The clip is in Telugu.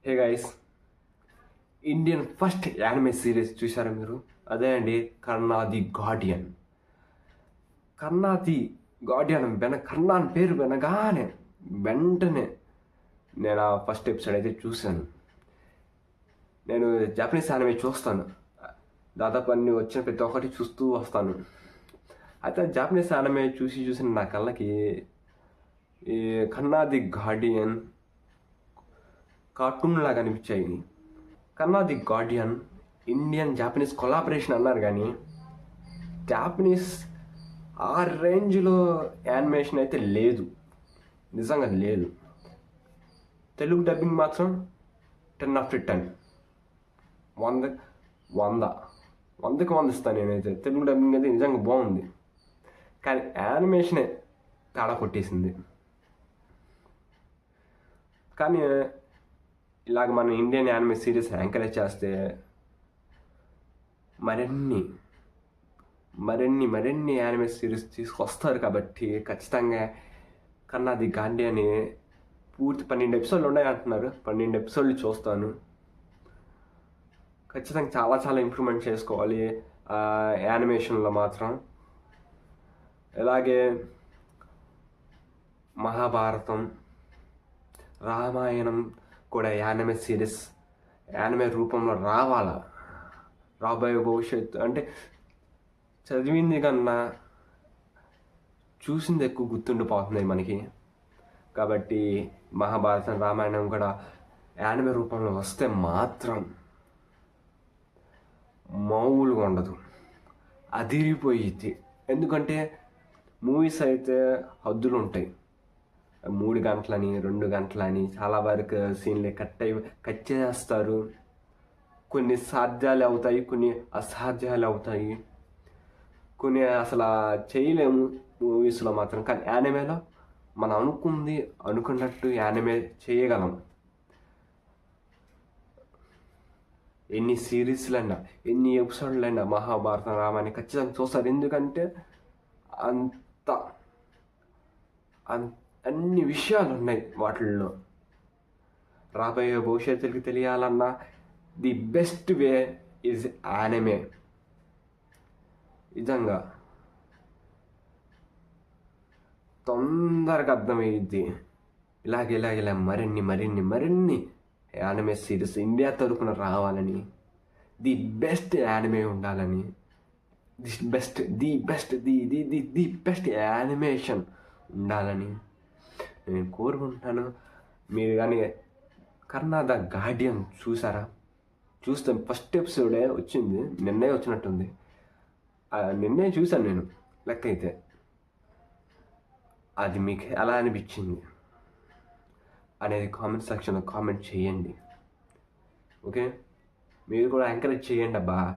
Hey guys, Indian first anime series చూసారా మీరు? అదే అండి, కర్ణా ది గార్డియన్. కర్ణా ది గార్డియన్ కర్ణా అని పేరు వినగానే వెంటనే నేను ఆ ఫస్ట్ ఎపిసోడ్ అయితే చూశాను. నేను జాపనీస్ యానిమే చూస్తాను, దాదాపు అన్ని వచ్చిన ప్రతి ఒక్కటి చూస్తూ వస్తాను. అయితే జాపనీస్ యానిమే చూసిన నా కళ్ళకి ఈ కర్ణా ది గార్డియన్ కార్టూన్ లాగా అనిపించాయి. కన్నా the Guardian Indian Japanese collaboration అన్నారు, కానీ జాపనీస్ ఆ రేంజ్లో యానిమేషన్ అయితే లేదు, నిజంగా లేదు. తెలుగు డబ్బింగ్ మాత్రం 10/10, 100 100కి 100 ఇస్తాను నేనైతే. తెలుగు డబ్బింగ్ అయితే నిజంగా బాగుంది, కానీ యానిమేషనే తేడా కొట్టేసింది. కానీ ఇలాగ మన ఇండియన్ యానిమే సిరీస్ ఎంకరేజ్ చేస్తే మరిన్ని యానిమే సిరీస్ తీసుకొస్తారు. కాబట్టి ఖచ్చితంగా కన్నా ది గార్డియన్ పూర్తి 12 ఎపిసోడ్లు ఉన్నాయి అంటున్నారు. 12 ఎపిసోడ్లు చూస్తాను. ఖచ్చితంగా చాలా ఇంప్రూవ్మెంట్ చేసుకోవాలి యానిమేషన్లో మాత్రం. అలాగే మహాభారతం, రామాయణం కూడా యానిమే సిరీస్ యానిమే రూపంలో రాబోయే భవిష్యత్తు. అంటే చదివింది కన్నా చూసింది ఎక్కువ గుర్తుండిపోతుంది మనకి. కాబట్టి మహాభారతం, రామాయణం కూడా యానిమే రూపంలో వస్తే మాత్రం మామూలుగా ఉండదు, అదిరిపోయిద్ది. ఎందుకంటే మూవీస్ అయితే హద్దులు ఉంటాయి. 3 గంటలని 2 గంటలని చాలా వరకు సీన్లే కట్ చేస్తారు. కొన్ని సాధ్యాలు అవుతాయి, కొన్ని అసాధ్యాలు అవుతాయి, కొన్ని అసలు చేయలేము మూవీస్లో మాత్రం. కానీ యానిమేలో మనం అనుకున్నట్టు యానిమే చేయగలం. ఎన్ని సిరీస్లైనా, ఎన్ని ఎపిసోడ్లైనా మహాభారతం, రామాయణం ఖచ్చితంగా చూస్తారు. ఎందుకంటే అన్ని విషయాలు ఉన్నాయి వాటిల్లో. రాబోయే భవిష్యత్తుకి తెలియాలన్నా the best way is anime. నిజంగా తొందరగా అర్థమయ్యిద్ది. ఇలా మరిన్ని యానిమే సిరీస్ ఇండియా తరపున రావాలని, ది బెస్ట్ యానిమే ఉండాలని, ది బెస్ట్ యానిమేషన్ ఉండాలని నేను కోరుకుంటున్నాను. మీరు కానీ కర్ణా ద గార్డియన్ చూసారా? చూస్తే ఫస్ట్ ఎపిసోడే వచ్చింది, నిన్నే వచ్చినట్టుంది. నిన్నే చూశాను నేను లెక్క అయితే. అది మీకు ఎలా అనిపించింది అనేది కామెంట్ సెక్షన్లో కామెంట్ చేయండి. ఓకే, మీరు కూడా ఎంకరేజ్ చేయండి అబ్బా.